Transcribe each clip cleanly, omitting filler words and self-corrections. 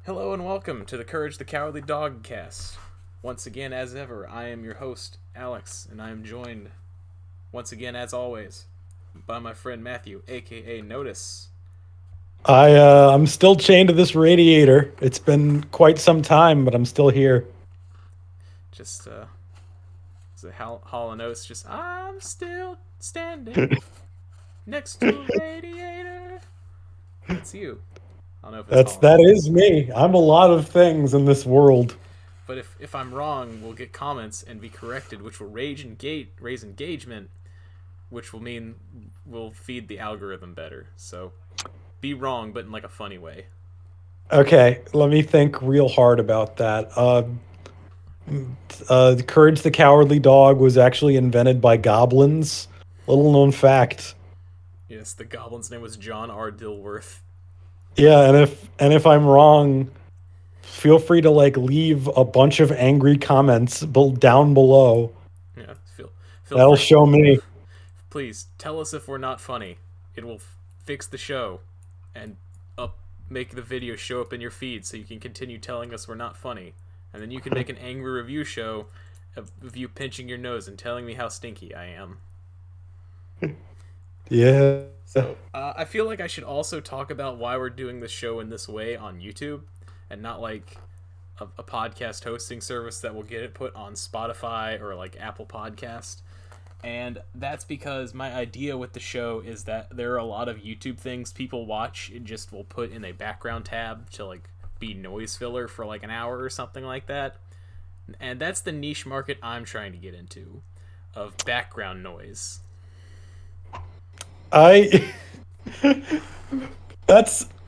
Hello and welcome to the Courage the Cowardly Dog cast. Once again, as ever, I am your host, Alex, and I am joined, once again, as always, by my friend Matthew, aka Notice. I'm still chained to this radiator. It's been quite some time, but I'm still here. Just, it's a Hall & Oates, just, I'm still standing next to a radiator. That's you. I don't know if it's That's Hall & that Oates. is me. I'm a lot of things in this world. But if I'm wrong, we'll get comments and be corrected, which will raise engagement, which will mean we'll feed the algorithm better. So be wrong, but in like a funny way. Okay, let me think real hard about that. Courage the Cowardly Dog was actually invented by goblins. Little known fact. Yes, the goblin's name was John R. Dilworth. Yeah, and if I'm wrong, feel free to leave a bunch of angry comments down below. Yeah, feel That'll free. show me. Please tell us if we're not funny. It will fix the show and up make the video show up in your feed so you can continue telling us we're not funny. And then you can make an angry review show of you pinching your nose and telling me how stinky I am. Yeah. So I feel like I should also talk about why we're doing this show in this way on YouTube, and not like a podcast hosting service that will get it put on Spotify or like Apple Podcast. And that's because my idea with the show is that there are a lot of YouTube things people watch and just will put in a background tab to like be noise filler for like an hour or something like that. And that's the niche market I'm trying to get into, of background noise. I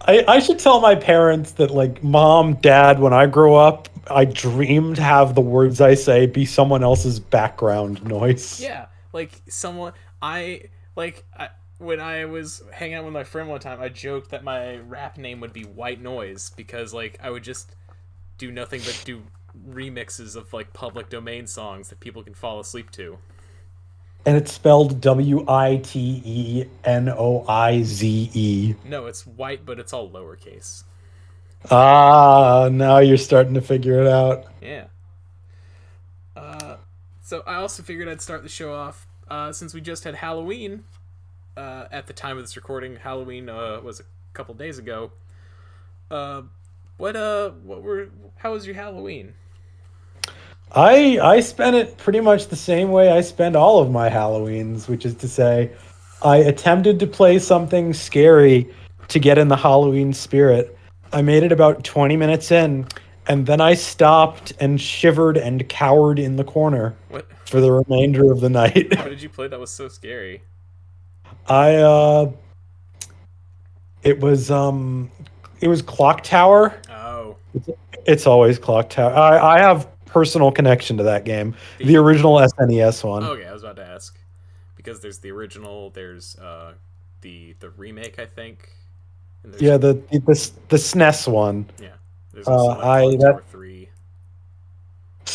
I should tell my parents that mom, dad, when I grow up, I dream to have the words I say be someone else's background noise. Yeah, like someone I when I was hanging out with my friend one time, I joked that my rap name would be White Noise because like I would just do nothing but do remixes of like public domain songs that people can fall asleep to. And it's spelled Witenoize. No, it's white, but it's all lowercase. Ah, now you're starting to figure it out. Yeah. So I also figured I'd start the show off since we just had Halloween. At the time of this recording, Halloween was a couple days ago. Uh, what were? How was your Halloween? I spent it pretty much the same way I spend all of my Halloweens, which is to say, I attempted to play something scary to get in the Halloween spirit. I made it about 20 minutes in, and then I stopped and shivered and cowered in the corner What? for the remainder of the night. What did you play that was so scary? I it was Clock Tower. Oh, It's, it's always Clock Tower. I have personal connection to that game, the the original SNES one. okay. I was about to ask because there's the original, there's the remake, I think, and there's Yeah, the SNES one. yeah, there's also like I Clock that Tower 3.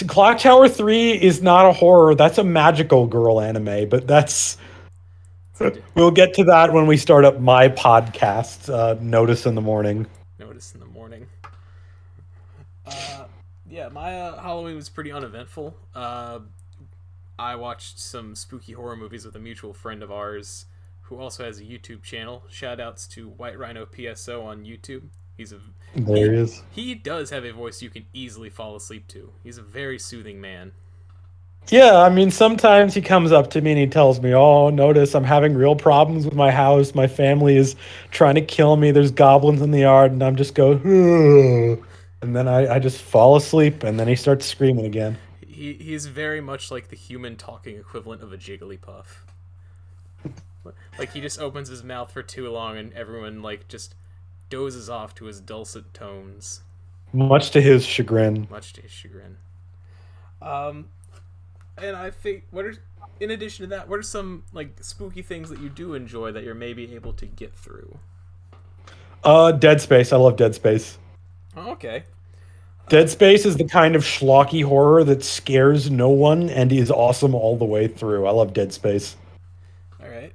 Clock Tower 3 is not a horror. That's a magical girl anime, but that's It's a we'll get to that when we start up my podcast, Notice in the Morning. notice in the morning. Uh, yeah, my Halloween was pretty uneventful. I watched some spooky horror movies with a mutual friend of ours who also has a YouTube channel. Shout outs to White Rhino PSO on YouTube. He's a There he he is. he does have a voice you can easily fall asleep to. He's a very soothing man. Yeah, I mean, sometimes he comes up to me and he tells me, "Oh, notice I'm having real problems with my house. My family is trying to kill me. There's goblins in the yard," and I'm just go, "Ugh." And then I just fall asleep, and then he starts screaming again. He's very much like the human talking equivalent of a Jigglypuff. Like he just opens his mouth for too long and everyone like just dozes off to his dulcet tones, Much to his chagrin. much to his chagrin. Um, and I think what are in addition to that, what are some like spooky things that you do enjoy that you're maybe able to get through? Dead Space. I love Dead Space. Oh, okay. Dead Space is the kind of schlocky horror that scares no one and is awesome all the way through. I love Dead Space. All right.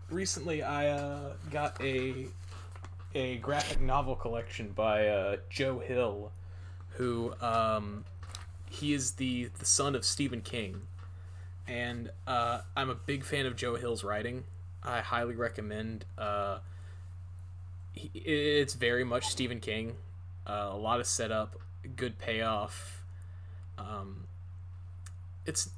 Recently I got a a graphic novel collection by Joe Hill, who he is the son of Stephen King, and I'm a big fan of Joe Hill's writing. I highly recommend. It's very much Stephen King. A lot of setup, good payoff.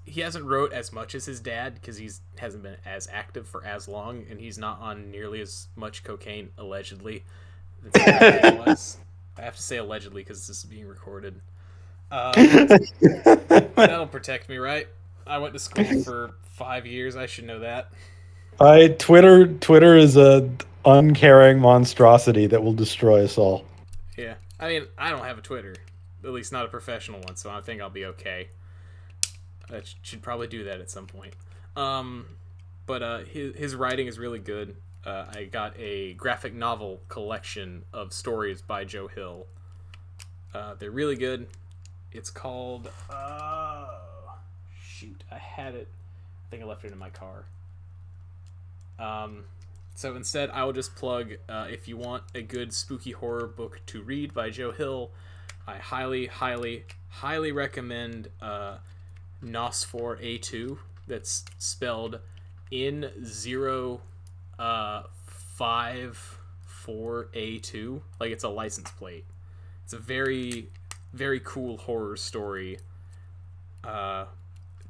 He hasn't wrote as much as his dad because he's hasn't been as active for as long, and he's not on nearly as much cocaine allegedly. That was. I have to say allegedly because this is being recorded. That'll protect me, right? I went to school for 5 years. I should know that. Twitter is a uncaring monstrosity that will destroy us all. Yeah, I mean, I don't have a Twitter, at least not a professional one, so I think I'll be okay. I should probably do that at some point. But his writing is really good. I got a graphic novel collection of stories by Joe Hill. They're really good. It's called... shoot, I had it. I think I left it in my car. So instead, I will just plug, if you want a good spooky horror book to read by Joe Hill, I highly, highly, highly recommend Nosfor A2. That's spelled N054A2. Like it's a license plate. It's a very, very cool horror story.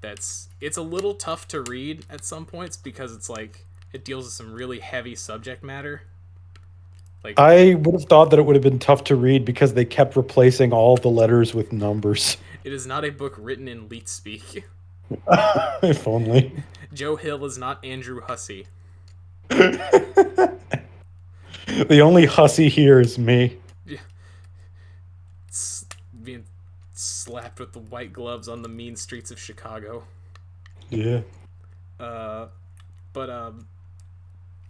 It's a little tough to read at some points because it's like it deals with some really heavy subject matter. Like I would have thought that it would have been tough to read because they kept replacing all the letters with numbers. It is not a book written in leet speak. If only. Joe Hill is not Andrew Hussey. The only hussy here is me. Yeah. Being slapped with the white gloves on the mean streets of Chicago. Yeah.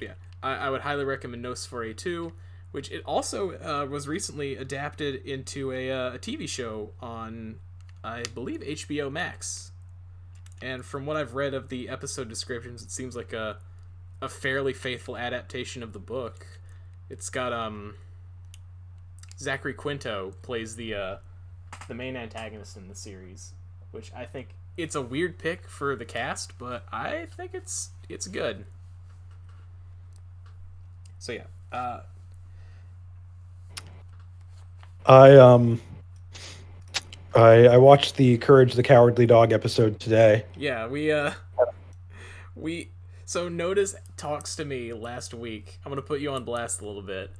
Yeah, I would highly recommend Nosfer A2, which it also was recently adapted into a TV show on, I believe, HBO Max. And from what I've read of the episode descriptions, it seems like a fairly faithful adaptation of the book. It's got Zachary Quinto plays the main antagonist in the series, which I think it's a weird pick for the cast, but I think it's good. So yeah, I watched the Courage the Cowardly Dog episode today. Yeah, so Notice talks to me last week. I'm gonna put you on blast a little bit.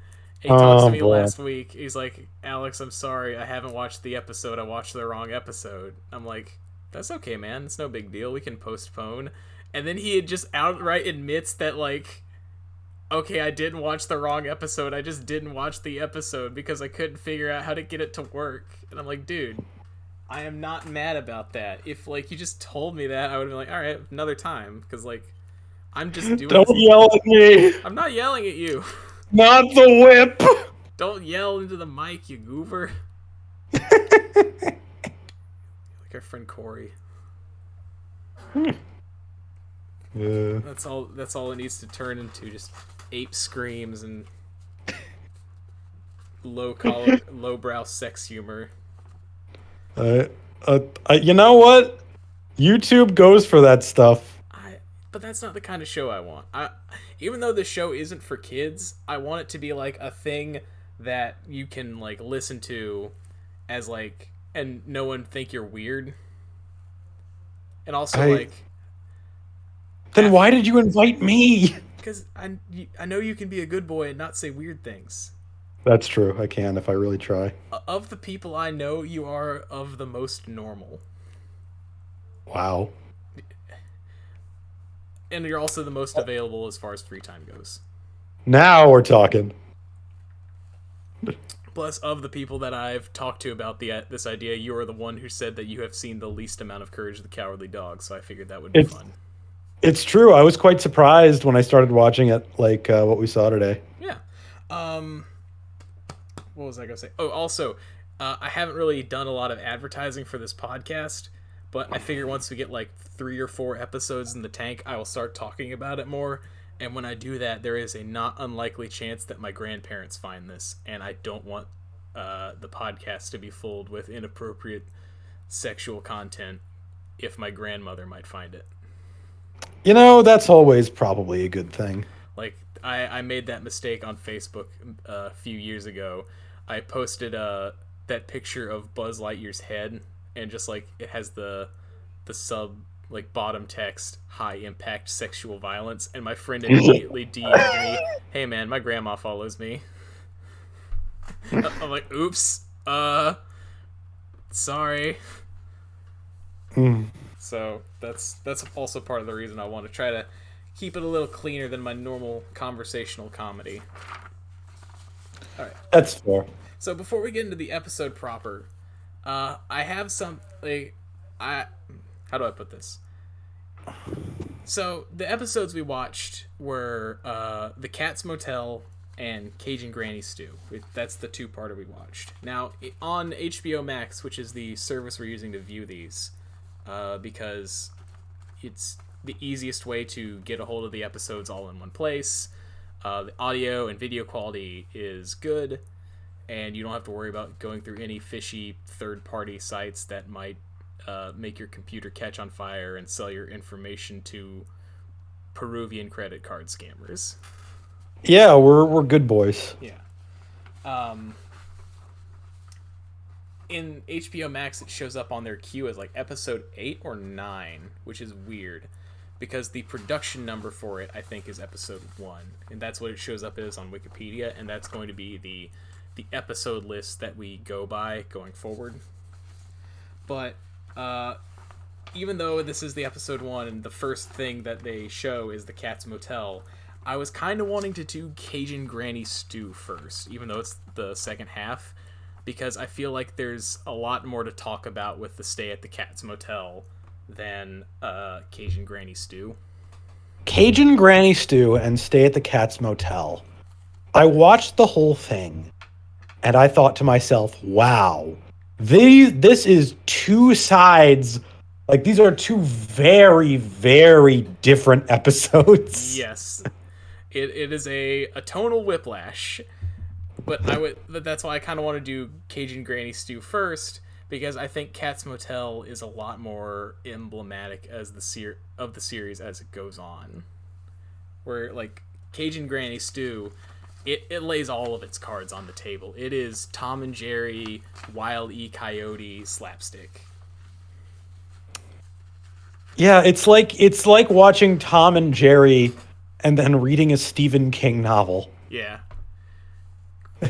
He talks to me last week. He's like, Alex, I'm sorry, I haven't watched the episode. I watched the wrong episode. I'm like, that's okay, man. It's no big deal. We can postpone. And then he just outright admits that, like, okay, I didn't watch the wrong episode. I just didn't watch the episode because I couldn't figure out how to get it to work. And I'm like, dude, I am not mad about that. If, like, you just told me that, I would have been like, all right, another time. Because, like, I'm just doing... Don't yell at me! I'm not yelling at you. Not the whip! Don't yell into the mic, you goober. Like our friend Corey. Yeah. That's all it needs to turn into, just ape screams and lowbrow sex humor. You know what? YouTube goes for that stuff. But that's not the kind of show I want. Even though the show isn't for kids, I want it to be like a thing that you can like listen to as like, and no one think you're weird. And also then why did you invite me? Because I know you can be a good boy and not say weird things. That's true. I can if I really try. Of the people I know, you are of the most normal. Wow. And you're also the most available as far as free time goes. Now we're talking. Plus, of the people that I've talked to about this idea, you are the one who said that you have seen the least amount of Courage the Cowardly Dog, so I figured that would be fun. It's true. I was quite surprised when I started watching it, like what we saw today. Yeah. What was I going to say? Oh, also, I haven't really done a lot of advertising for this podcast, but I figure once we get like 3 or 4 episodes in the tank, I will start talking about it more. And when I do that, there is a not unlikely chance that my grandparents find this, and I don't want the podcast to be filled with inappropriate sexual content if my grandmother might find it. That's always probably a good thing. Like, I made that mistake on Facebook a few years ago. I posted that picture of Buzz Lightyear's head, and just like it has the sub like bottom text, high impact sexual violence, and my friend immediately DM'd me, "Hey man, my grandma follows me." I'm like, "Oops, sorry." So that's also part of the reason I want to try to keep it a little cleaner than my normal conversational comedy. All right, That's fair. so before we get into the episode proper, I have some how do I put this? So the episodes we watched were the Katz Motel and Cajun Granny Stew. That's the two-parter we watched. Now on HBO Max, which is the service we're using to view these, because it's the easiest way to get a hold of the episodes all in one place. The audio and video quality is good, and you don't have to worry about going through any fishy third-party sites that might make your computer catch on fire and sell your information to Peruvian credit card scammers. Yeah, we're good boys. Yeah. In HBO Max, it shows up on their queue as like episode 8 or 9, which is weird because the production number for it, I think, is episode 1, and that's what it shows up as on Wikipedia, and that's going to be the episode list that we go by going forward. But even though this is the episode 1 and the first thing that they show is the Katz Motel, I was kind of wanting to do Cajun Granny Stew first, even though it's the second half, because I feel like there's a lot more to talk about with the stay at the Katz Motel than Cajun Granny Stew. Cajun Granny Stew and Stay at the Katz Motel. I watched the whole thing, and I thought to myself, wow, this is two sides. Like, these are two very, very different episodes. Yes. It is a tonal whiplash. But that's why I kind of want to do Cajun Granny Stew first, because I think Katz Motel is a lot more emblematic as the series as it goes on. Where like Cajun Granny Stew, it lays all of its cards on the table. It is Tom and Jerry, Wile E. Coyote slapstick. Yeah, it's like watching Tom and Jerry and then reading a Stephen King novel. Yeah.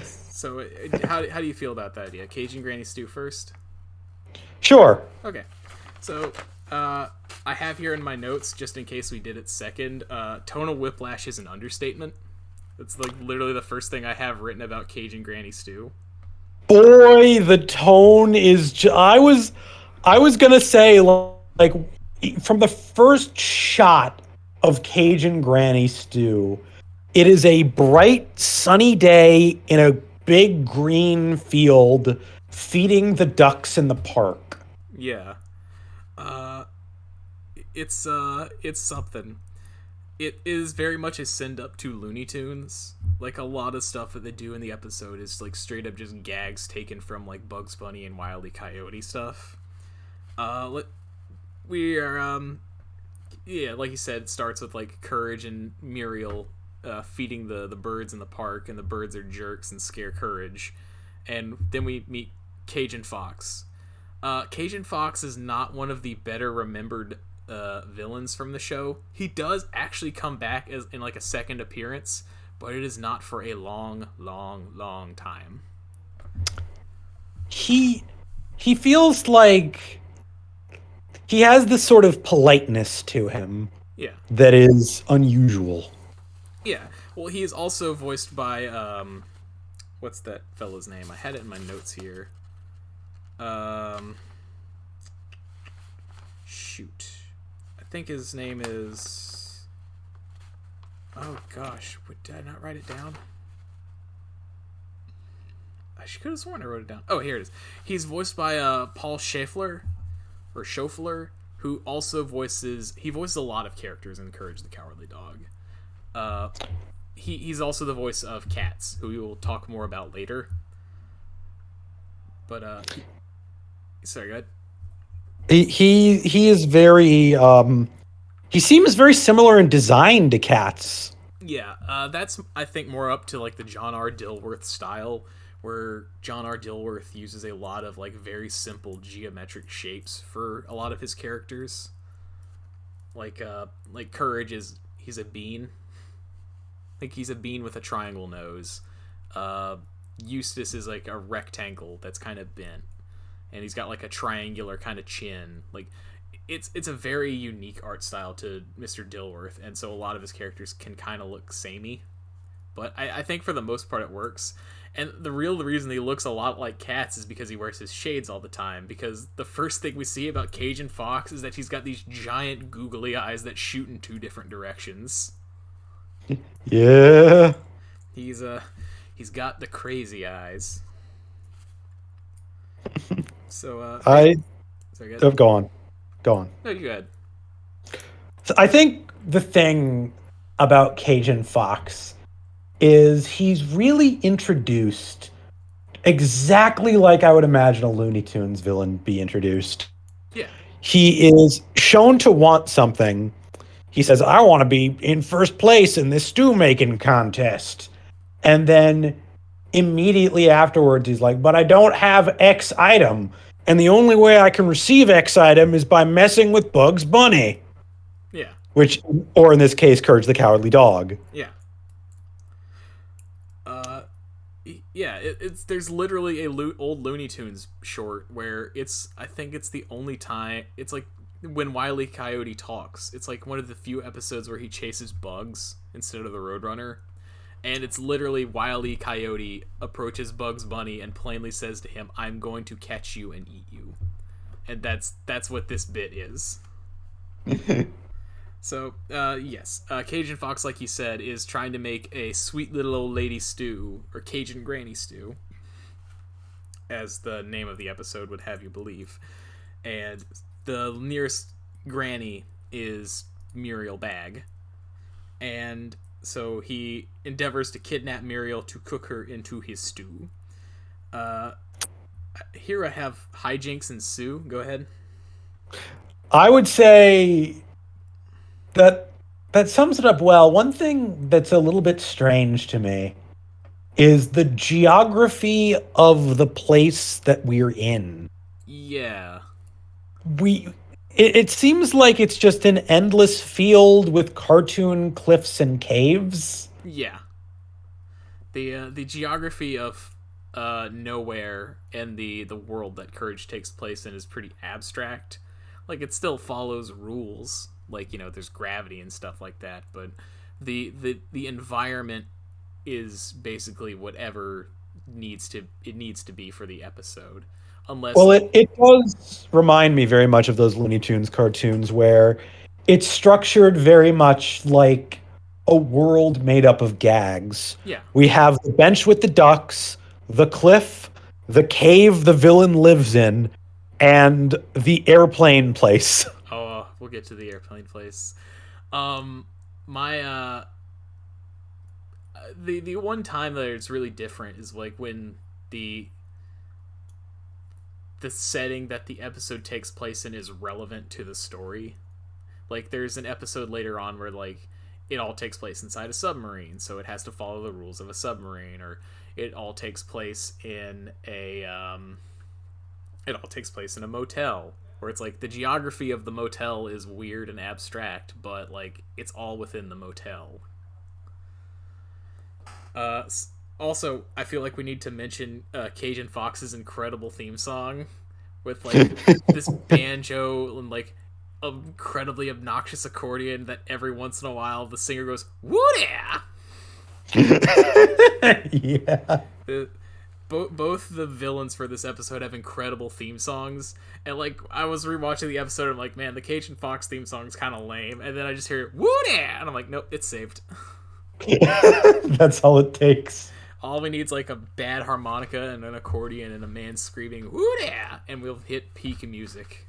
So how do you feel about that idea? Cajun Granny Stew first? Sure. Okay. So I have here in my notes, just in case we did it second, tonal whiplash is an understatement. It's like literally the first thing I have written about Cajun Granny Stew. Boy, the tone is... I was gonna say, like, from the first shot of Cajun Granny Stew, it is a bright, sunny day in a big green field feeding the ducks in the park. Yeah. It's something. It is very much a send up to Looney Tunes. Like, a lot of stuff that they do in the episode is like straight up just gags taken from like Bugs Bunny and Wile E. Coyote stuff. We are yeah, like you said, it starts with like Courage and Muriel feeding the birds in the park, and the birds are jerks and scare Courage. And then we meet Cajun Fox. Cajun Fox is not one of the better remembered villains from the show. He does actually come back as in like a second appearance, but it is not for a long, long, long time. He feels like he has this sort of politeness to him. Yeah. That is unusual. Yeah. Well, he is also voiced by what's that fella's name? I had it in my notes here. Shoot. I think his name is... Oh, gosh. Did I not write it down? I could have sworn I wrote it down. Oh, here it is. He's voiced by Paul Schaeffler, or Schoeffler, who also voices... He voices a lot of characters in Courage the Cowardly Dog. Uh, he's also the voice of Katz, who we will talk more about later. But sorry, go ahead. He is very he seems very similar in design to Katz. Yeah, that's I think more up to like the John R. Dilworth style, where John R. Dilworth uses a lot of like very simple geometric shapes for a lot of his characters. Like Courage is he's a bean. I think he's a bean with a triangle nose. Uh, Eustace is like a rectangle that's kind of bent, and he's got like a triangular kind of chin. Like it's a very unique art style to Mr. Dilworth, and so a lot of his characters can kind of look samey. But I think for the most part it works. And the reason he looks a lot like Katz is because he wears his shades all the time. Because the first thing we see about Cajun Fox is that he's got these giant googly eyes that shoot in two different directions. Yeah. He's got the crazy eyes. So I sorry, go on. Go on. no, you go ahead. So I think the thing about Cajun Fox is he's really introduced exactly like I would imagine a Looney Tunes villain be introduced. Yeah, He is shown to want something. He says, I want to be in first place in this stew making contest. And then immediately afterwards, he's like, but I don't have X item. And the only way I can receive X item is by messing with Bugs Bunny. yeah, Which, or in this case, Courage the Cowardly Dog. yeah. Yeah, it's there's literally a old Looney Tunes short where I think it's the only time it's like when Wile E. Coyote talks. It's like one of the few episodes where he chases bugs instead of the Roadrunner, and it's literally Wile E. Coyote approaches Bugs Bunny and plainly says to him, "I'm going to catch you and eat you," and that's what this bit is. So, yes, Cajun Fox, like you said, is trying to make a sweet little old lady stew, or Cajun granny stew, as the name of the episode would have you believe. And the nearest granny is Muriel Bagg. And so he endeavors to kidnap Muriel to cook her into his stew. Here I have hijinks ensue. Go ahead. I would say that sums it up well. One thing that's a little bit strange to me is the geography of the place that we're in. Yeah. It seems like it's just an endless field with cartoon cliffs and caves. Yeah. The geography of nowhere and the world that Courage takes place in is pretty abstract. Like it still follows rules, like there's gravity and stuff like that, but the environment is basically whatever needs to be for the episode. Unless Well, it does remind me very much of those Looney Tunes cartoons where it's structured very much like a world made up of gags. Yeah. We have the bench with the ducks, the cliff, the cave the villain lives in, and the airplane place. Oh, we'll get to the airplane place. My the one time that it's really different is like when the setting that the episode takes place in is relevant to the story. Like there's an episode later on where like it all takes place inside a submarine, so it has to follow the rules of a submarine, or it all takes place in a motel, where it's like the geography of the motel is weird and abstract, but like it's all within the motel. Also, I feel like we need to mention Cajun Fox's incredible theme song with like this banjo and like incredibly obnoxious accordion that every once in a while the singer goes "woo yeah." Yeah. Both the villains for this episode have incredible theme songs, and like I was rewatching the episode, I'm like, man, the Cajun Fox theme song is kind of lame, and then I just hear "woo yeah," and I'm like, nope, it's saved. That's all it takes. All we need is like a bad harmonica and an accordion and a man screaming "woo yeah," and we'll hit peak music.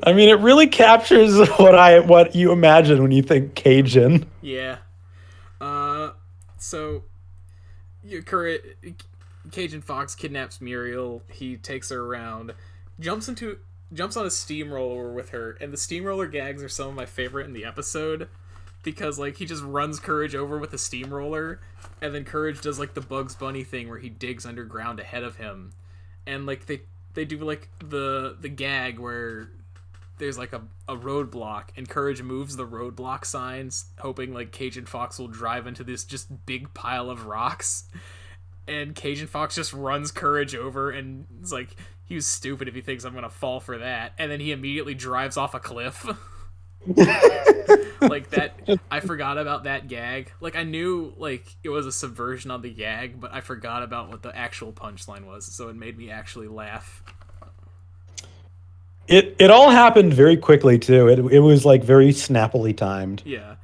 I mean, it really captures what you imagine when you think Cajun. Yeah. Uh, so your current Cajun Fox kidnaps Muriel. He takes her around, jumps into jumps on a steamroller with her, and the steamroller gags are some of my favorite in the episode because like he just runs Courage over with a steamroller, and then Courage does like the Bugs Bunny thing where he digs underground ahead of him, and like they do like the gag where there's like a roadblock and Courage moves the roadblock signs hoping like Cajun Fox will drive into this just big pile of rocks, and Cajun Fox just runs Courage over and it's like he was stupid if he thinks I'm gonna fall for that, and then he immediately drives off a cliff. Like that, I forgot about that gag. Like I knew like it was a subversion on the gag, but I forgot about what the actual punchline was, so it made me actually laugh. It all happened very quickly too. It was like very snappily timed. Yeah.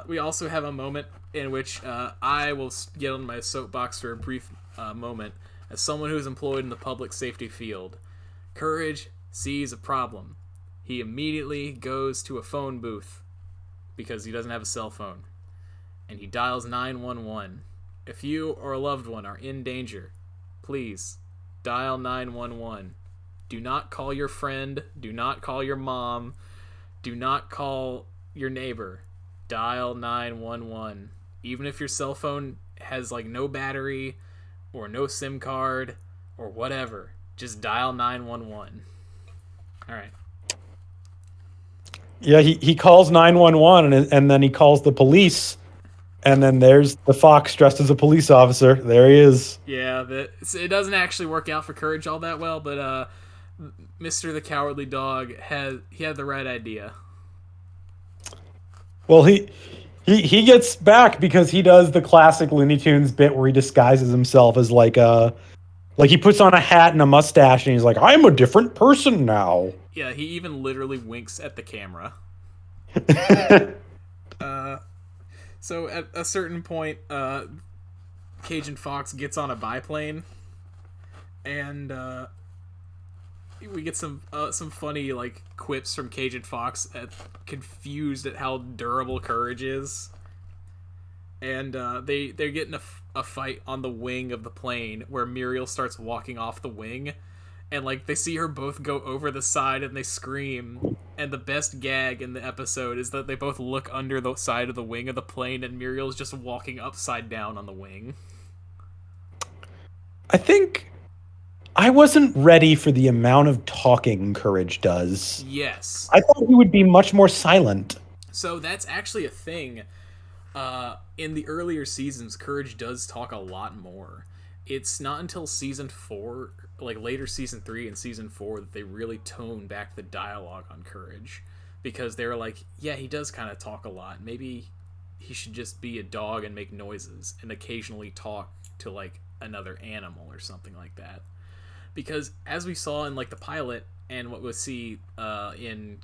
We also have a moment in which I will get on my soapbox for a brief moment. As someone who's employed in the public safety field, Courage sees a problem. He immediately goes to a phone booth because he doesn't have a cell phone, and he dials 911. If you or a loved one are in danger, please dial 911. Do not call your friend. Do not call your mom. Do not call your neighbor. Dial 911. Even if your cell phone has like no battery or no SIM card or whatever, just dial 911. All right. Yeah, he calls 911 and then he calls the police, and then there's the fox dressed as a police officer. There he is. Yeah, it doesn't actually work out for Courage all that well, but Mr. the Cowardly Dog had the right idea. Well, he gets back because he does the classic Looney Tunes bit where he disguises himself as like he puts on a hat and a mustache and he's like, I'm a different person now. Yeah, he even literally winks at the camera. So at a certain point, Cajun Fox gets on a biplane, and we get some funny like quips from Cajun Fox confused at how durable Courage is, and they're getting a fight on the wing of the plane where Muriel starts walking off the wing, and like they see her both go over the side and they scream, and the best gag in the episode is that they both look under the side of the wing of the plane and Muriel's just walking upside down on the wing. I think I wasn't ready for the amount of talking Courage does. Yes. I thought he would be much more silent. So that's actually a thing. In the earlier seasons, Courage does talk a lot more. It's not until season 4, like later season 3 and season 4, that they really tone back the dialogue on Courage, because they were like, yeah, he does kind of talk a lot. Maybe he should just be a dog and make noises and occasionally talk to like another animal or something like that. Because as we saw in like the pilot and what we'll see in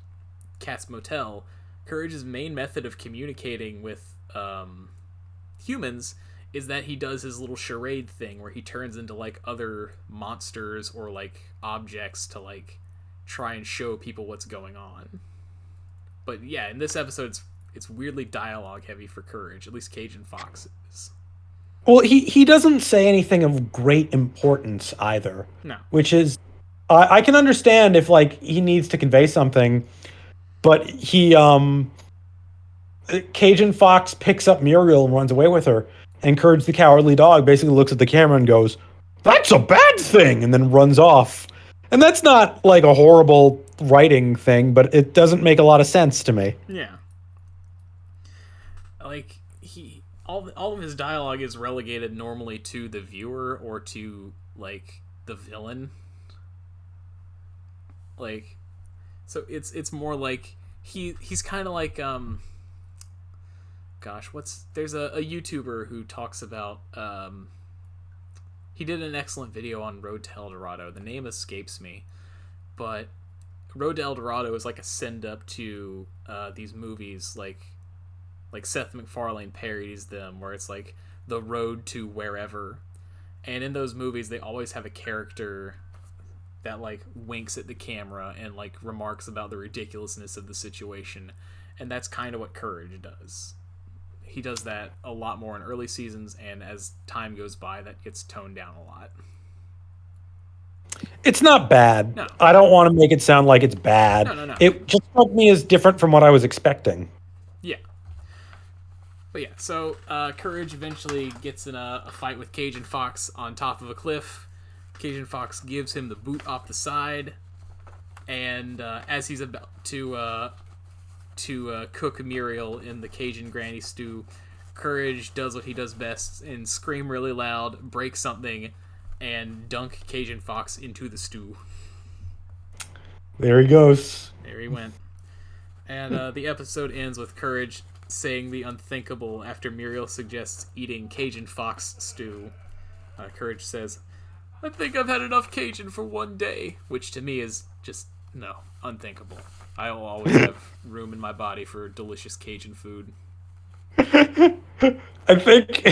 Katz Motel, Courage's main method of communicating with humans is that he does his little charade thing where he turns into like other monsters or like objects to like try and show people what's going on. But yeah, in this episode it's weirdly dialogue heavy for Courage, at least Cajun Fox is. Well, he doesn't say anything of great importance either. No. Which is, I can understand if like he needs to convey something, but Cajun Fox picks up Muriel and runs away with her, and Courage the Cowardly Dog basically looks at the camera and goes, "That's a bad thing," and then runs off. And that's not like a horrible writing thing, but it doesn't make a lot of sense to me. Yeah. Like all of his dialogue is relegated normally to the viewer or to like the villain. Like, so it's more like he's kind of like gosh, there's a YouTuber who talks about he did an excellent video on Road to El Dorado. The name escapes me, but Road to El Dorado is like a send up to these movies like Seth MacFarlane parodies them, where it's like the road to wherever, and in those movies they always have a character that like winks at the camera and like remarks about the ridiculousness of the situation, and that's kind of what Courage does. He does that a lot more in early seasons, and as time goes by, that gets toned down a lot. It's not bad. No. I don't want to make it sound like it's bad. No. It just struck me as different from what I was expecting. Yeah. But yeah, so Courage eventually gets in a fight with Cajun Fox on top of a cliff. Cajun Fox gives him the boot off the side, and as he's about to cook Muriel in the Cajun granny stew, Courage does what he does best and scream really loud, break something, and dunk Cajun Fox into the stew. There he goes. There he went. And the episode ends with Courage saying the unthinkable after Muriel suggests eating Cajun Fox stew. Courage says, "I think I've had enough Cajun for one day," which to me is just, no, unthinkable. I will always have room in my body for delicious Cajun food. I think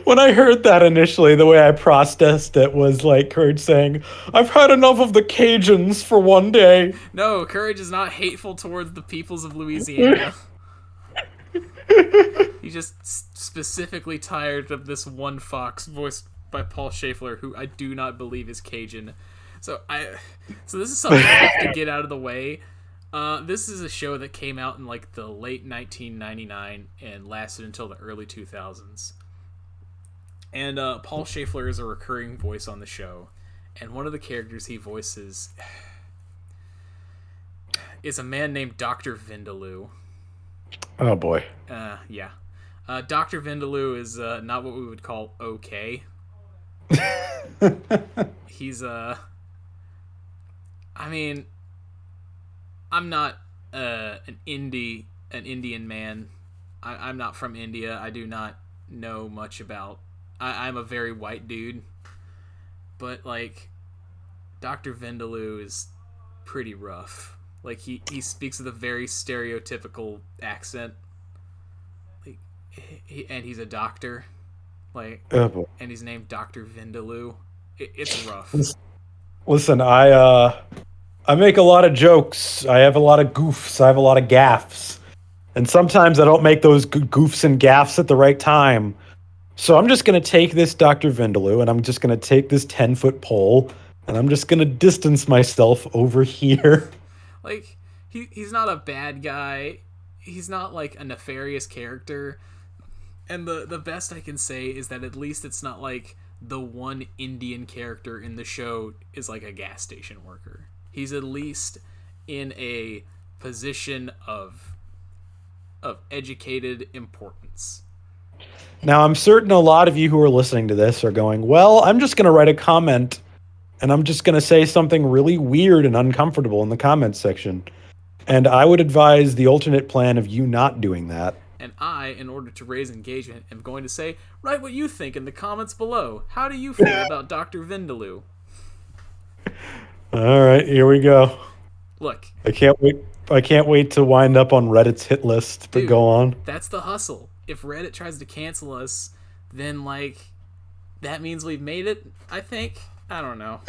when I heard that initially, the way I processed it was like Courage saying, "I've had enough of the Cajuns for one day." No, Courage is not hateful towards the peoples of Louisiana. He's just specifically tired of this one fox voiced by Paul Schaeffler, who I do not believe is Cajun. So this is something I have to get out of the way. This is a show that came out in like the late 1999 and lasted until the early 2000s. And Paul Schaeffler is a recurring voice on the show, and one of the characters he voices is a man named Dr. Vindaloo. Oh boy. Yeah. Dr. Vindaloo is not what we would call okay. He's I mean, I'm not an Indian man. I'm not from India. I do not know much about. I'm a very white dude, but like, Dr. Vindaloo is pretty rough. Like he speaks with a very stereotypical accent. Like, and he's a doctor. Like, Oh, and he's named Dr. Vindaloo. It's rough. listen, I make a lot of jokes. I have a lot of goofs. I have a lot of gaffes. And sometimes I don't make those goofs and gaffes at the right time. So I'm just going to take this Dr. Vindaloo, and I'm just going to take this 10-foot pole, and I'm just going to distance myself over here. Like, he's not a bad guy. He's not, like, a nefarious character. And the best I can say is that at least it's not like the one Indian character in the show is like a gas station worker. He's at least in a position of educated importance. Now, I'm certain a lot of you who are listening to this are going, well, I'm just going to write a comment, and I'm just going to say something really weird and uncomfortable in the comments section. And I would advise the alternate plan of you not doing that. And I, in order to raise engagement, am going to say, write what you think in the comments below. How do you feel about Dr. Vindaloo? All right, here we go. Look. I can't wait to wind up on Reddit's hit list, but dude, go on. That's the hustle. If Reddit tries to cancel us, then, like, that means we've made it, I think. I don't know.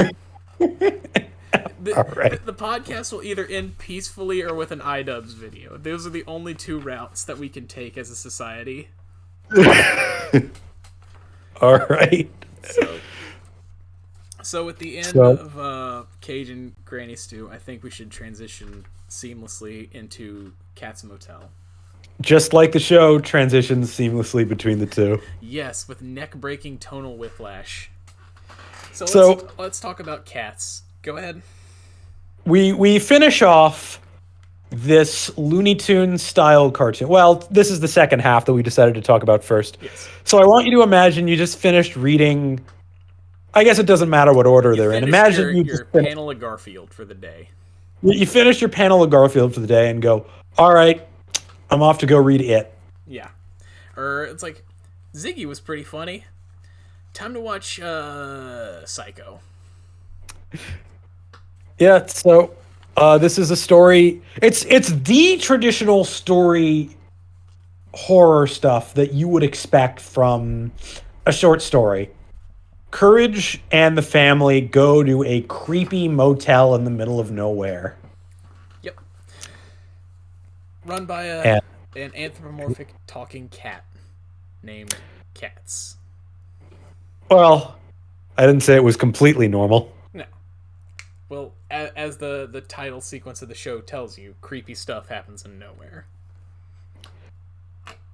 The podcast will either end peacefully or with an iDubbbz video. Those are the only two routes that we can take as a society. All right. So at the end of Cajun Granny Stew, I think we should transition seamlessly into Katz Motel. Just like the show transitions seamlessly between the two. Yes, with neck-breaking tonal whiplash. So let's talk about Katz. Go ahead. We finish off this Looney Tunes style cartoon. Well, this is the second half that we decided to talk about first. Yes. So I want you to imagine you just finished reading. I guess it doesn't matter what order they're in. Imagine your panel of Garfield for the day. You finish your panel of Garfield for the day and go, all right, I'm off to go read it. Yeah. Or it's like, Ziggy was pretty funny. Time to watch Psycho. Yeah, so this is a story. It's the traditional story horror stuff that you would expect from a short story. Courage and the family go to a creepy motel in the middle of nowhere. Yep. Run by And an anthropomorphic talking cat named Katz. well, I didn't say it was completely normal. No. Well, as the title sequence of the show tells you, creepy stuff happens in nowhere.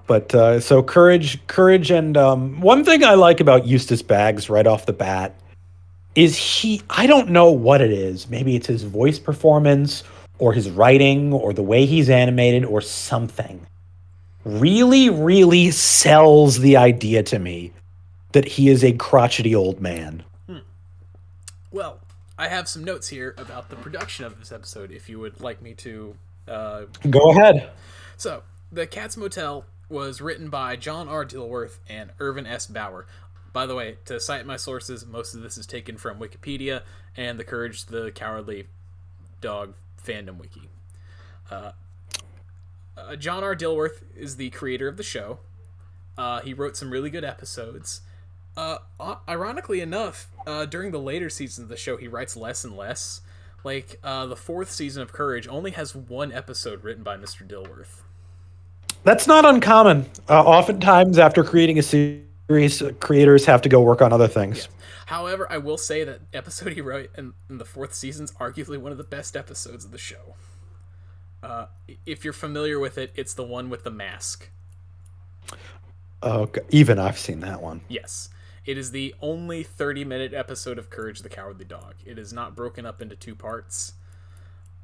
But so courage, and one thing I like about Eustace Baggs right off the bat is I don't know what it is. Maybe it's his voice performance or his writing or the way he's animated or something. Really, really sells the idea to me that he is a crotchety old man. Well, I have some notes here about the production of this episode, if you would like me to. Go ahead. So, The Katz Motel was written by John R. Dilworth and Irvin S. Bauer. By the way, to cite my sources, most of this is taken from Wikipedia and the Courage the Cowardly Dog fandom wiki. John R. Dilworth is the creator of the show. He wrote some really good episodes. Ironically enough, during the later seasons of the show, he writes less and less. Like, the fourth season of Courage only has one episode written by Mr. Dilworth. That's not uncommon. Oftentimes, after creating a series, creators have to go work on other things. Yes. However, I will say that episode he wrote in the fourth season is arguably one of the best episodes of the show. If you're familiar with it, it's the one with the mask. Okay. Even I've seen that one. Yes. It is the only 30-minute episode of Courage the Cowardly Dog. It is not broken up into two parts.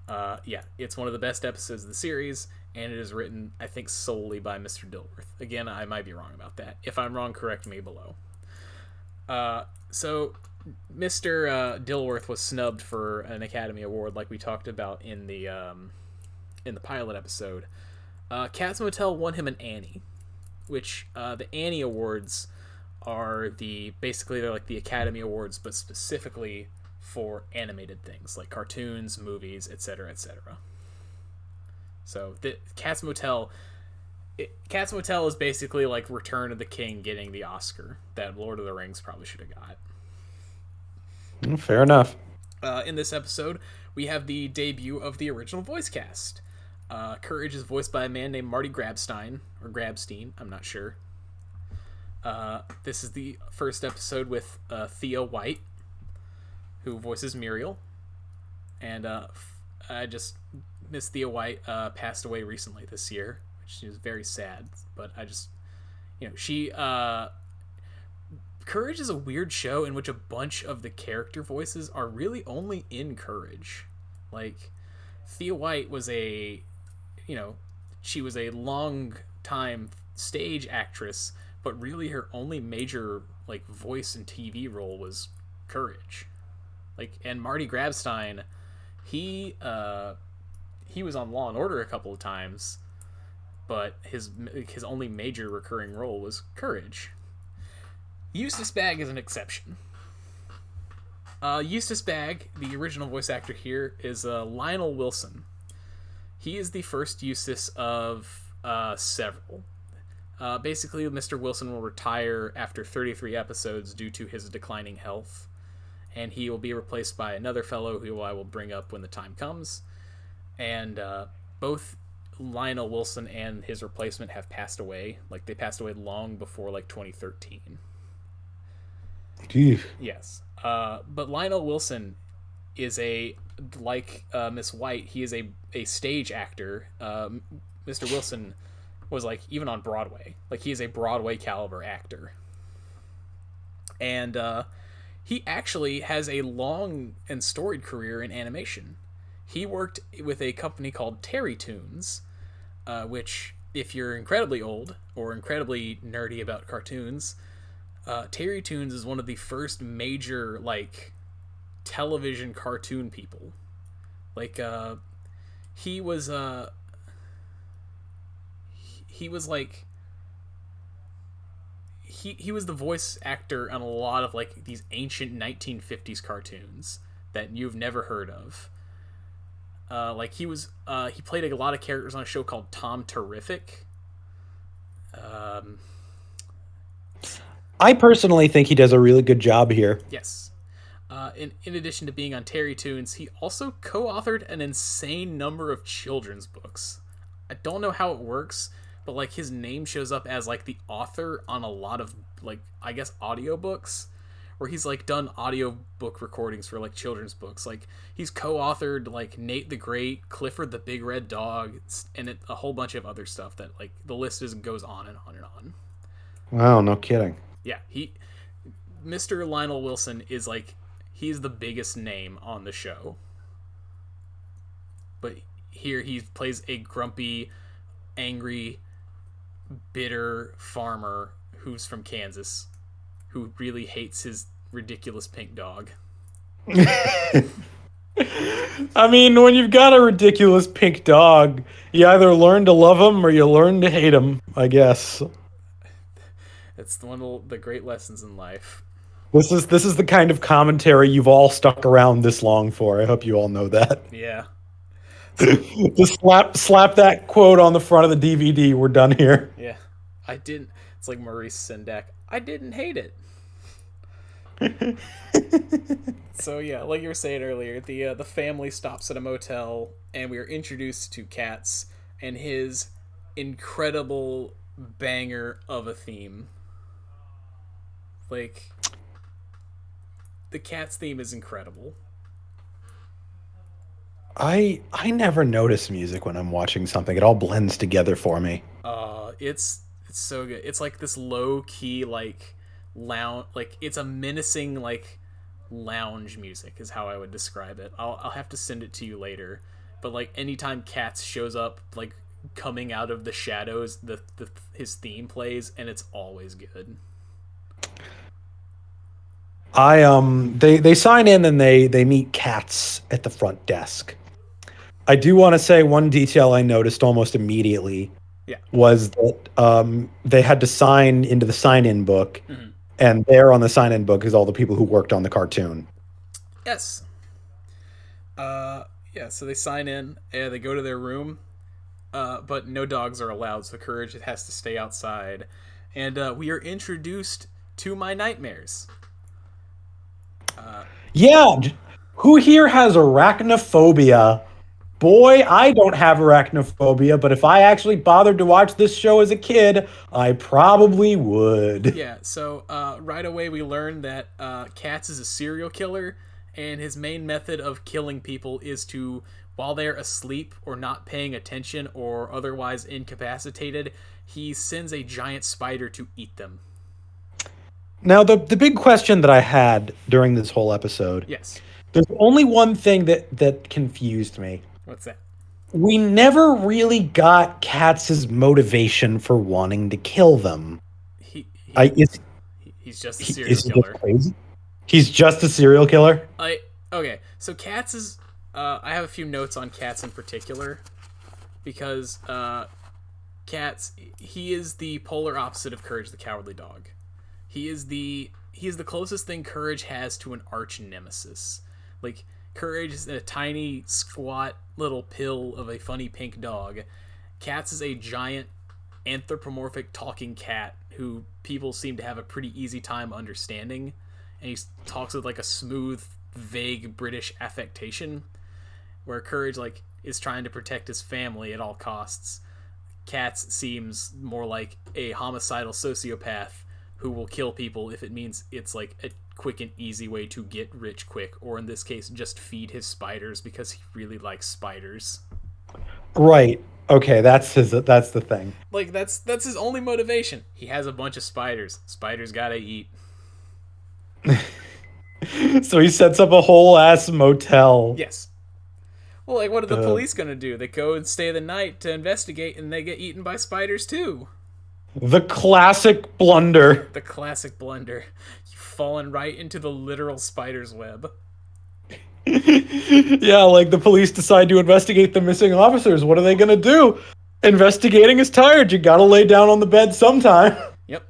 Yeah, it's one of the best episodes of the series, and it is written, I think, solely by Mr. Dilworth. Again, I might be wrong about that. If I'm wrong, correct me below. So, Mr. Dilworth was snubbed for an Academy Award, like we talked about in the pilot episode. Katz Motel won him an Annie, which the Annie Awards are they're like the Academy Awards, but specifically for animated things like cartoons, movies, etc., etc. So the Katz Motel is basically like Return of the King getting the Oscar that Lord of the Rings probably should have got. Fair enough. In this episode, we have the debut of the original voice cast. Courage is voiced by a man named Marty Grabstein, or Grabstein, I'm not sure. This is the first episode with Thea White, who voices Muriel. And I just miss Thea White passed away recently this year, which is very sad. But I just, she... Courage is a weird show in which a bunch of the character voices are really only in Courage. Like, Thea White was she was a long time stage actress, but really her only major voice and TV role was Courage. And Marty Grabstein, he was on Law and Order a couple of times, but his only major recurring role was Courage. Eustace Bagg is an exception. Eustace Bagg, the original voice actor here, is Lionel Wilson. He is the first Eustace of several. Basically, Mr. Wilson will retire after 33 episodes due to his declining health, and he will be replaced by another fellow who I will bring up when the time comes. And both Lionel Wilson and his replacement have passed away. They passed away long before 2013. Jeez. Yes. But Lionel Wilson is Miss White, he is a stage actor. Mr. Wilson was even on Broadway. He is a Broadway caliber actor. And he actually has a long and storied career in animation. He worked with a company called Terry Toons, which, if you're incredibly old or incredibly nerdy about cartoons, Terry Toons is one of the first major television cartoon people. He was he was the voice actor on a lot of these ancient 1950s cartoons that you've never heard of. He played a lot of characters on a show called Tom Terrific. I personally think he does a really good job here. Yes. In addition to being on Terry Toons, he also co-authored an insane number of children's books. I don't know how it works, but like his name shows up as like the author on a lot of like I guess audiobooks where he's like done audiobook recordings for like children's books. Like he's co-authored like Nate the Great, Clifford the Big Red Dog, and a whole bunch of other stuff that like the list is goes on and on and on. Wow, no kidding. Yeah, he Mr. Lionel Wilson is like he's the biggest name on the show. But here he plays a grumpy, angry, bitter farmer who's from Kansas who really hates his ridiculous pink dog. I mean, when you've got a ridiculous pink dog, you either learn to love him or you learn to hate him, I guess. It's one of the great lessons in life. This is the kind of commentary you've all stuck around this long for. I hope you all know that. Yeah. So, Just slap that quote on the front of the DVD. We're done here. yeah. I didn't. It's like Maurice Sendak. I didn't hate it. So yeah, like you were saying earlier, the family stops at a motel, and we are introduced to Katz and his incredible banger of a theme. Like the Katz theme is incredible. I never notice music when I'm watching something. It all blends together for me. It's so good. It's like this low key like lounge, like it's a menacing like lounge music is how I would describe it. I'll have to send it to you later. But like anytime Katz shows up, like coming out of the shadows, the his theme plays, and it's always good. They sign in and they meet Katz at the front desk. I do want to say one detail I noticed almost immediately Yeah. was that they had to sign into the sign-in book, Mm-hmm. and there on the sign-in book is all the people who worked on the cartoon. Yes. Yeah. So they sign in and they go to their room, but no dogs are allowed. So Courage has to stay outside, and we are introduced to my nightmares. Yeah, who here has arachnophobia? Boy, I don't have arachnophobia, but if I actually bothered to watch this show as a kid, I probably would. Yeah, so right away we learn that Katz is a serial killer, and his main method of killing people is to, while they're asleep or not paying attention or otherwise incapacitated, he sends a giant spider to eat them. Now, the big question that I had during this whole episode, Yes. there's only one thing that confused me. What's that? We never really got Katz's motivation for wanting to kill them. He, he I is he's just a he, serial is he killer. just crazy? He's just a serial killer. Okay. So Katz is. I have a few notes on Katz in particular, because Katz, he is the polar opposite of Courage the Cowardly Dog. He is the closest thing Courage has to an arch nemesis. Like Courage is a tiny, squat little pill of a funny pink dog. Katz is a giant anthropomorphic talking cat who people seem to have a pretty easy time understanding, and he talks with like a smooth, vague British affectation, where Courage like is trying to protect his family at all costs. Katz seems more like a homicidal sociopath who will kill people if it means it's like a quick and easy way to get rich quick, or in this case just feed his spiders because he really likes spiders. Right. Okay, that's the thing. Like that's his only motivation. He has a bunch of spiders. Spiders gotta eat. So he sets up a whole ass motel. Yes. Well, like what are the police gonna do? They go and stay the night to investigate, and they get eaten by spiders too. The classic blunder. The classic blunder. You've fallen right into the literal spider's web. Yeah, like the police decide to investigate the missing officers. What are they gonna do? Investigating is tired. You gotta lay down on the bed sometime. Yep.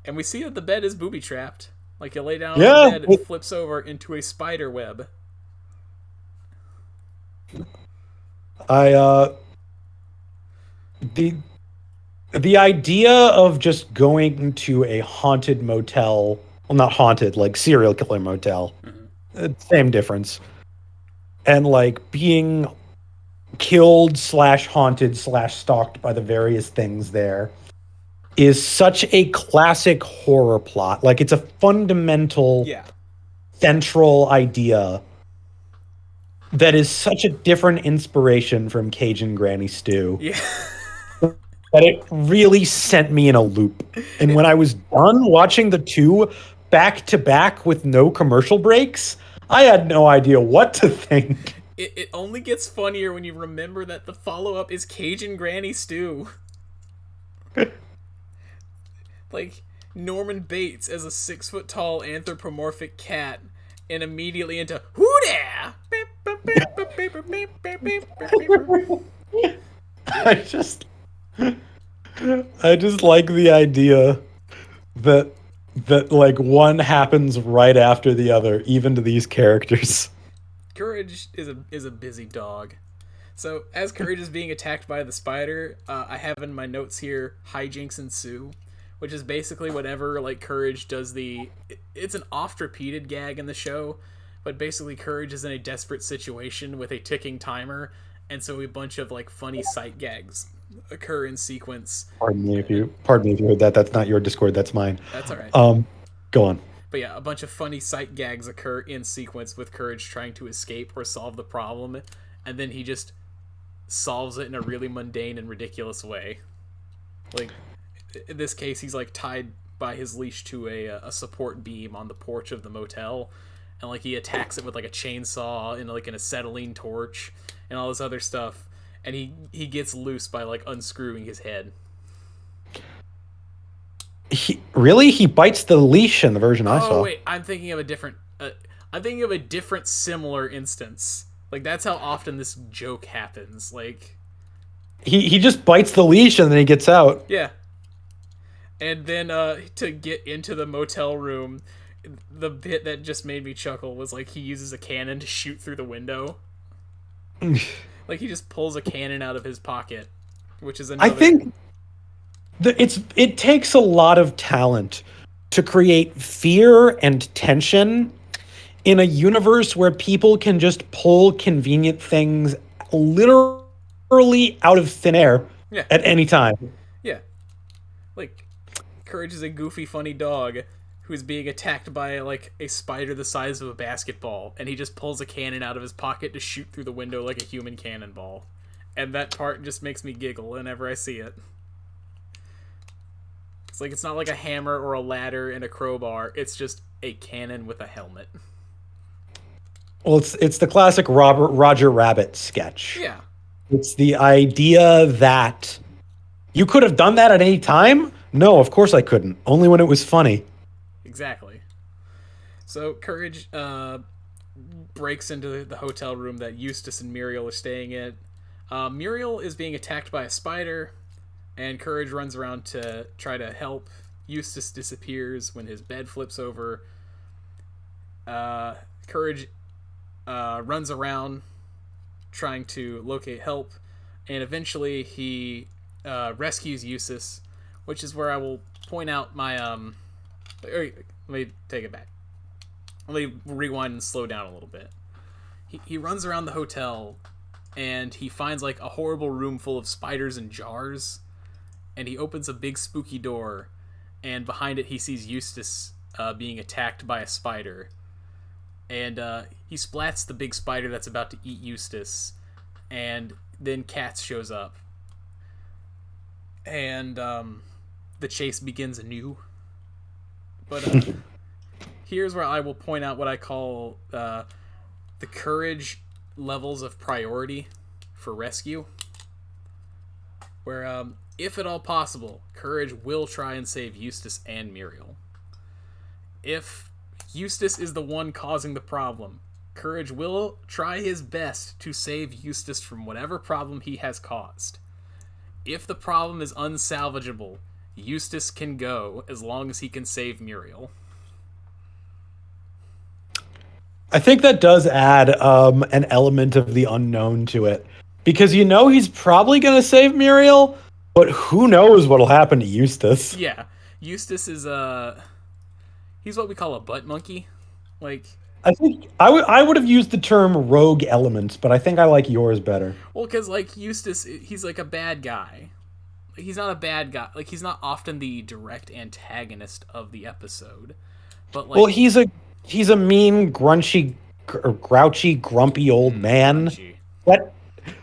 And we see that the bed is booby trapped. Like you lay down on Yeah, the bed, it flips over into a spider web. I the The idea of just going to a haunted motel, well, not haunted, like serial killer motel, same difference, and like being killed slash haunted slash stalked by the various things there is such a classic horror plot. Like it's a fundamental central idea that is such a different inspiration from Cajun Granny Stew. Yeah. That it really sent me in a loop. And when I was done watching the two back to back with no commercial breaks, I had no idea what to think. It only gets funnier when you remember that the follow-up is Cajun Granny Stew. Like, Norman Bates as a 6-foot-tall anthropomorphic cat, and immediately into, "Who there?" I just like the idea that like one happens right after the other, even to these characters. Courage is a busy dog. So as Courage is being attacked by the spider, I have in my notes here hijinks ensue, which is basically whatever like Courage does it's an oft repeated gag in the show, but basically Courage is in a desperate situation with a ticking timer, and so a bunch of like funny sight gags occur in sequence. Pardon me if you heard that. That's not your Discord, that's mine. That's all right. Go on. But yeah, a bunch of funny sight gags occur in sequence with Courage trying to escape or solve the problem, and then he just solves it in a really mundane and ridiculous way. Like, in this case, he's like tied by his leash to a support beam on the porch of the motel, and like he attacks it with like a chainsaw and like an acetylene torch and all this other stuff, and he gets loose by like unscrewing his head. He bites the leash in the version I saw. Oh wait, I'm thinking of a different similar instance. Like that's how often this joke happens. Like he just bites the leash and then he gets out. Yeah. And then to get into the motel room, the bit that just made me chuckle was like he uses a cannon to shoot through the window. Like he just pulls a cannon out of his pocket, which is another... I think it takes a lot of talent to create fear and tension in a universe where people can just pull convenient things literally out of thin air at any time. Yeah. Like, Courage is a goofy, funny dog who's being attacked by, like, a spider the size of a basketball, and he just pulls a cannon out of his pocket to shoot through the window like a human cannonball. And that part just makes me giggle whenever I see it. It's like, it's not like a hammer or a ladder and a crowbar, it's just a cannon with a helmet. Well, it's the classic Roger Rabbit sketch. Yeah. It's the idea that you could have done that at any time? No, of course I couldn't. Only when it was funny. Exactly. So Courage breaks into the hotel room that Eustace and Muriel are staying in. Muriel is being attacked by a spider, and Courage runs around to try to help. Eustace disappears when his bed flips over. Courage runs around trying to locate help, and eventually he rescues Eustace, which is where I will point out my let me take it back. Let me rewind and slow down a little bit. He runs around the hotel, and he finds like a horrible room full of spiders and jars, and he opens a big spooky door, and behind it he sees Eustace being attacked by a spider. And he splats the big spider that's about to eat Eustace, and then Katz shows up. And the chase begins anew. But here's where I will point out what I call the Courage levels of priority for rescue. Where, if at all possible, Courage will try and save Eustace and Muriel. If Eustace is the one causing the problem, Courage will try his best to save Eustace from whatever problem he has caused. If the problem is unsalvageable, Eustace can go as long as he can save Muriel. I think that does add an element of the unknown to it. Because you know he's probably going to save Muriel, But who knows what'll happen to Eustace? Yeah, Eustace is he's what we call a butt monkey. Like, I think I would have used the term rogue elements, but I think I like yours better. well, because like Eustace, he's like a bad guy. He's not a bad guy. Like, he's not often the direct antagonist of the episode, but like, Well, he's a mean, grouchy, grumpy old man. Crunchy. That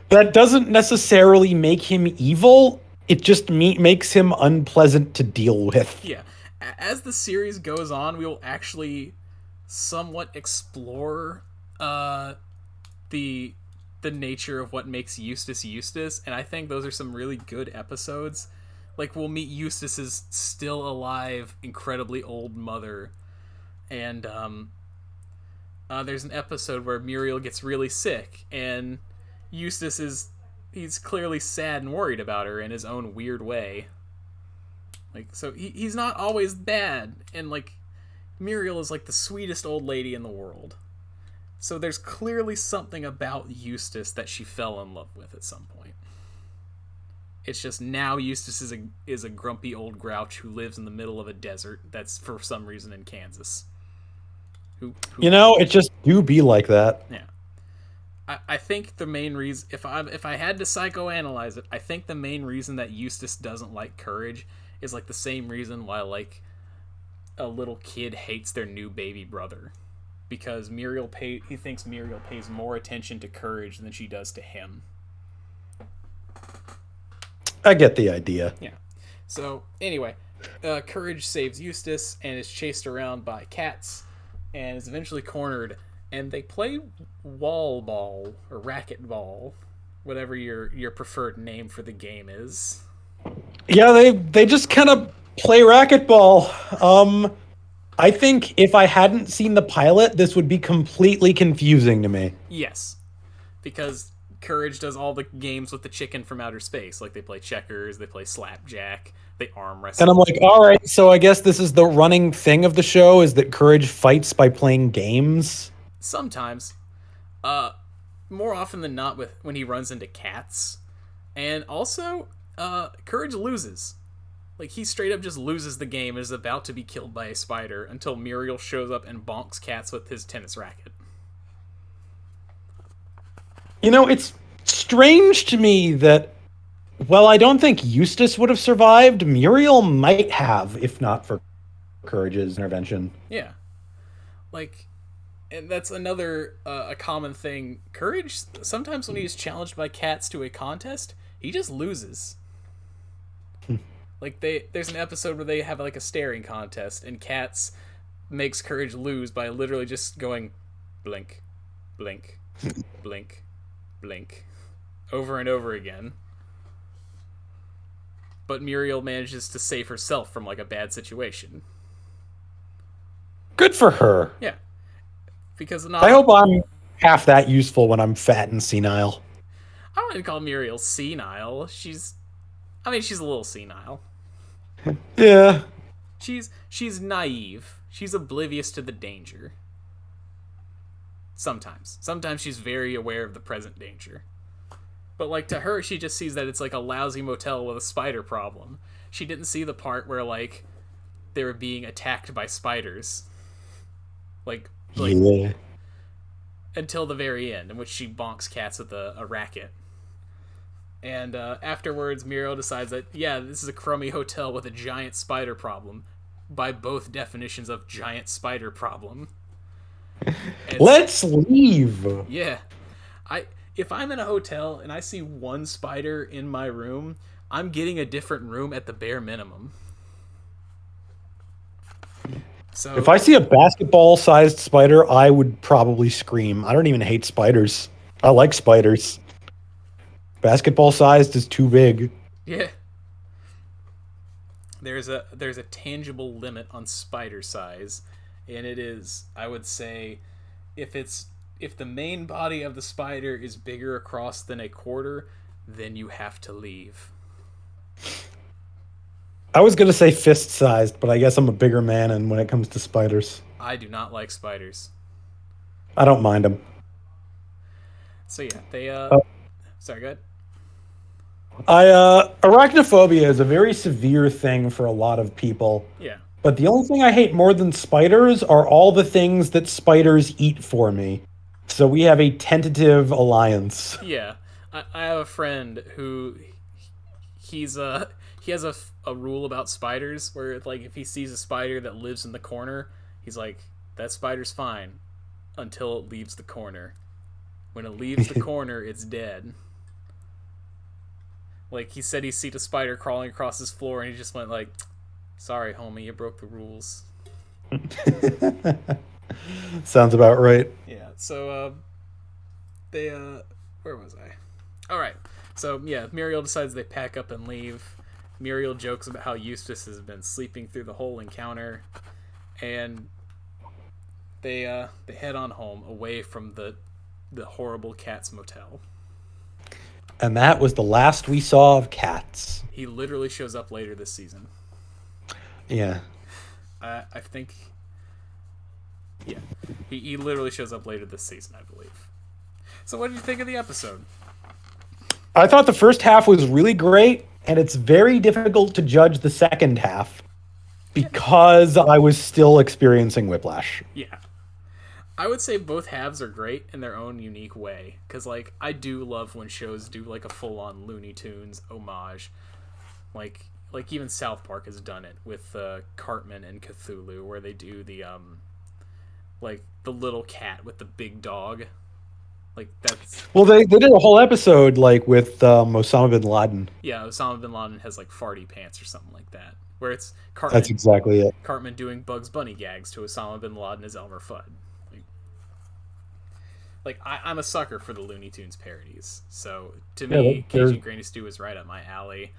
that doesn't necessarily make him evil. It just makes him unpleasant to deal with. Yeah, as the series goes on, we will actually somewhat explore the the nature of what makes Eustace Eustace, and I think those are some really good episodes. Like, we'll meet Eustace's still alive, incredibly old mother, and there's an episode where Muriel gets really sick, and Eustace he's clearly sad and worried about her in his own weird way. Like, so he's not always bad, and like, Muriel is like the sweetest old lady in the world. So there's clearly something about Eustace that she fell in love with at some point. It's just now Eustace is a grumpy old grouch who lives in the middle of a desert that's for some reason in Kansas. It just do be like that. Yeah. I think the main reason, if I had to psychoanalyze it, I think the main reason that Eustace doesn't like Courage is like the same reason why like a little kid hates their new baby brother, because he thinks Muriel pays more attention to Courage than she does to him. I get the idea. Yeah. So anyway, Courage saves Eustace and is chased around by Katz, and is eventually cornered. And they play wall ball or racket ball, whatever your preferred name for the game is. Yeah, they just kind of play racquetball. I think if I hadn't seen the pilot, this would be completely confusing to me. Yes, because Courage does all the games with the chicken from outer space. Like, they play checkers, they play slapjack, they arm wrestle. And I'm like, all right, so I guess this is the running thing of the show, is that Courage fights by playing games. Sometimes, more often than not, when he runs into Katz, and also, Courage loses. Like, he straight up just loses the game and is about to be killed by a spider until Muriel shows up and bonks Katz with his tennis racket. It's strange to me that, well, I don't think Eustace would have survived. Muriel might have, if not for Courage's intervention. Yeah. Like, and that's another a common thing. Courage, sometimes when he's challenged by Katz to a contest, he just loses. Like, there's an episode where they have like a staring contest, and Katz makes Courage lose by literally just going blink, blink, blink, blink, over and over again. But Muriel manages to save herself from like a bad situation. Good for her. Yeah. Because I hope I'm half that useful when I'm fat and senile. I don't even call Muriel senile. She's a little senile. Yeah. She's naive. She's oblivious to the danger. Sometimes she's very aware of the present danger. But like, to her, she just sees that it's like a lousy motel with a spider problem. She didn't see the part where like they were being attacked by spiders. Like yeah. Until the very end, in which she bonks Katz with a racket. And afterwards, Muriel decides that, yeah, this is a crummy hotel with a giant spider problem, by both definitions of giant spider problem. Let's leave. Yeah. If I'm in a hotel and I see one spider in my room, I'm getting a different room at the bare minimum. So if I see a basketball-sized spider, I would probably scream. I don't even hate spiders. I like spiders. Basketball-sized is too big. Yeah. There's a tangible limit on spider size, and it is, I would say, if the main body of the spider is bigger across than a quarter, then you have to leave. I was going to say fist-sized, but I guess I'm a bigger man, and when it comes to spiders, I do not like spiders. I don't mind them. So yeah, they sorry, go ahead. Arachnophobia is a very severe thing for a lot of people. Yeah. But the only thing I hate more than spiders are all the things that spiders eat for me. So we have a tentative alliance. Yeah. I have a friend who he's he has a rule about spiders where like if he sees a spider that lives in the corner, he's like that spider's fine until it leaves the corner. When it leaves the corner, it's dead. Like he said, he seen a spider crawling across his floor, and he just went like, "Sorry, homie, you broke the rules." Sounds about right. Yeah. So they where was I? All right. So yeah, Muriel decides they pack up and leave. Muriel jokes about how Eustace has been sleeping through the whole encounter, and they head on home away from the horrible Katz motel. And that was the last we saw of Katz. He literally shows up later this season. Yeah. I think. Yeah, he literally shows up later this season, I believe. So, what did you think of the episode? I thought the first half was really great, and it's very difficult to judge the second half because I was still experiencing whiplash. Yeah, I would say both halves are great in their own unique way. Because, like, I do love when shows do like a full-on Looney Tunes homage, like even South Park has done it with Cartman and Cthulhu, where they do the like the little cat with the big dog. Like that's Well, they did a whole episode like with Osama bin Laden. yeah, Osama bin Laden has like farty pants or something like that, where it's That's exactly it. Cartman doing Bugs Bunny gags to Osama bin Laden as Elmer Fudd. I'm a sucker for the Looney Tunes parodies, so to me, Cajun Granny Stew is right up my alley.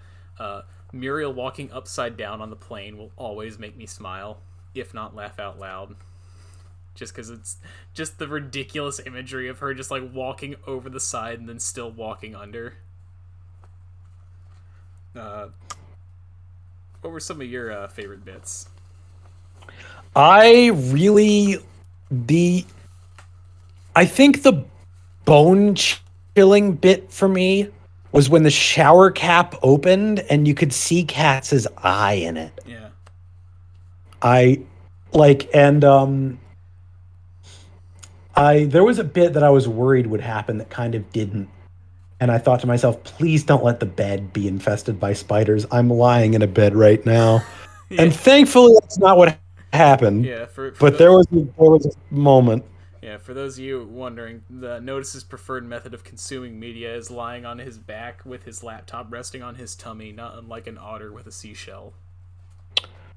Muriel walking upside down on the plane will always make me smile, if not laugh out loud. Just because it's just the ridiculous imagery of her just like walking over the side and then still walking under. What were some of your favorite bits? I really the I think the bone chilling bit for me was when the shower cap opened and you could see Katz's eye in it. Yeah. I like and I there was a bit that I was worried would happen that kind of didn't. And I thought to myself, please don't let the bed be infested by spiders. I'm lying in a bed right now. Yeah. And thankfully that's not what happened. Yeah, but there was a moment. Yeah, for those of you wondering, the Notice's preferred method of consuming media is lying on his back with his laptop resting on his tummy, not unlike an otter with a seashell.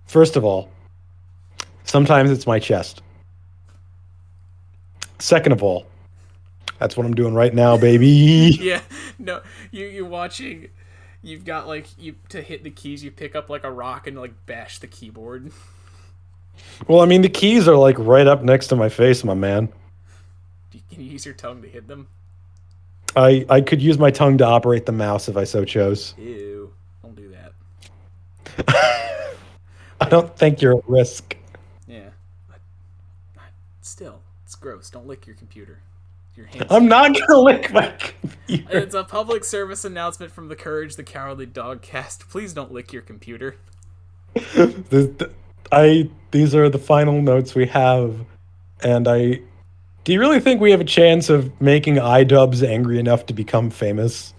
First of all, sometimes it's my chest. Second of all, that's what I'm doing right now, baby. Yeah, no, you're watching. You've got like to hit the keys. You pick up like a rock and like bash the keyboard. Well, I mean the keys are like right up next to my face, my man. Can you use your tongue to hit them? I could use my tongue to operate the mouse if I so chose. Ew, don't do that. I don't think you're at risk. Yeah, but still, it's gross. Don't lick your computer. Your hands. I'm not gonna lick my computer. It's a public service announcement from the Courage the Cowardly Dog cast. Please don't lick your computer. These are the final notes we have, and do you really think we have a chance of making iDubbbz angry enough to become famous?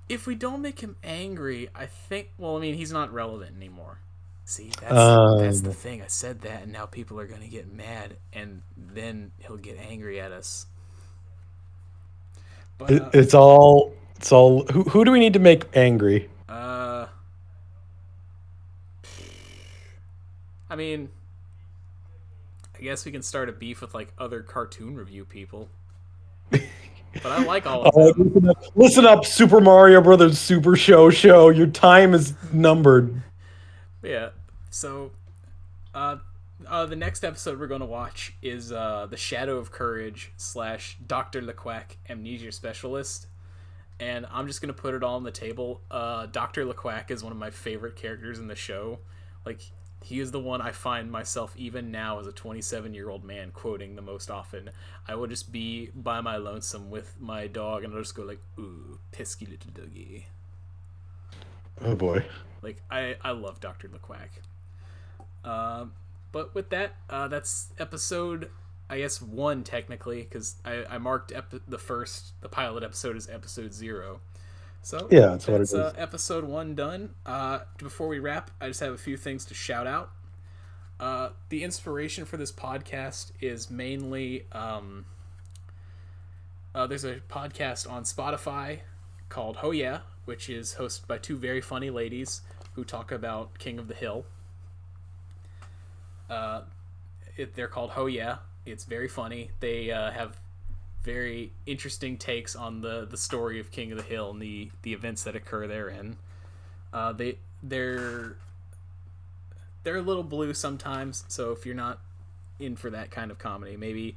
If we don't make him angry, I think. Well, I mean, he's not relevant anymore. See, that's the thing. I said that, and now people are gonna get mad, and then he'll get angry at us. But it's all. Who do we need to make angry? I mean, I guess we can start a beef with like other cartoon review people. But I like all of them. Listen up, Super Mario Brothers Super Show. Your time is numbered. Yeah. So, the next episode we're going to watch is The Shadow of Courage / Dr. LeQuack, Amnesia Specialist. And I'm just going to put it all on the table. Dr. LeQuack is one of my favorite characters in the show. Like, He is the one I find myself, even now as a 27-year-old man, quoting the most often. I will just be by my lonesome with my dog, and I'll just go like, "Ooh, pesky little doggy." Oh boy. Like, I love Dr. LeQuack. But with that, that's episode, I guess, 1 technically, because I marked the pilot episode as episode 0. So yeah, that's what it is. Episode 1 done. Before we wrap, I just have a few things to shout out. The inspiration for this podcast is mainly there's a podcast on Spotify called Oh Yeah, which is hosted by 2 very funny ladies who talk about King of the Hill. They're called Oh Yeah. It's very funny. They have very interesting takes on the story of King of the Hill and the events that occur therein. They're a little blue sometimes, so if you're not in for that kind of comedy, maybe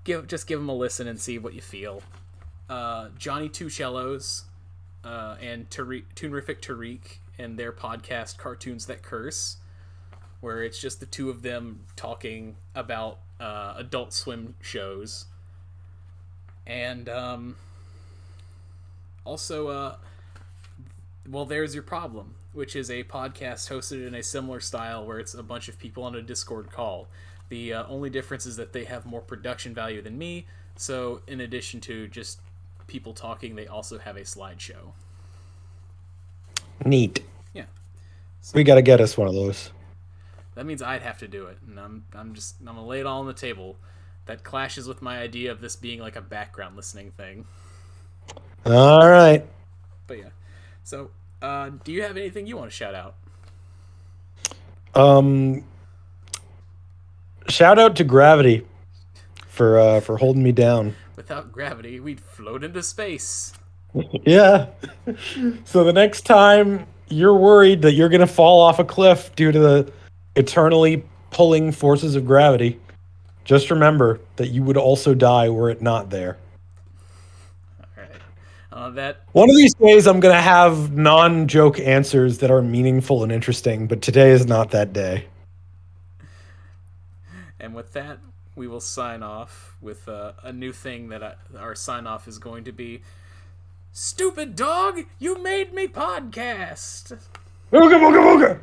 give them a listen and see what you feel. Johnny Two Cellos and Toonrific Tariq and their podcast Cartoons That Curse, where it's just the 2 of them talking about Adult Swim shows. And also, well, There's Your Problem, which is a podcast hosted in a similar style where it's a bunch of people on a Discord call. The only difference is that they have more production value than me, so in addition to just people talking, they also have a slideshow. Neat. Yeah. So, we gotta get us one of those. That means I'd have to do it, and I'm gonna lay it all on the table. That clashes with my idea of this being like a background listening thing. All right. But yeah. So, do you have anything you want to shout out? Shout out to Gravity for holding me down. Without gravity, we'd float into space. Yeah. So the next time you're worried that you're going to fall off a cliff due to the eternally pulling forces of gravity, just remember that you would also die were it not there. All right. One of these days I'm going to have non-joke answers that are meaningful and interesting, but today is not that day. And with that, we will sign off with a new thing that our sign-off is going to be, "Stupid dog, you made me podcast!" Ooga, booga, booga!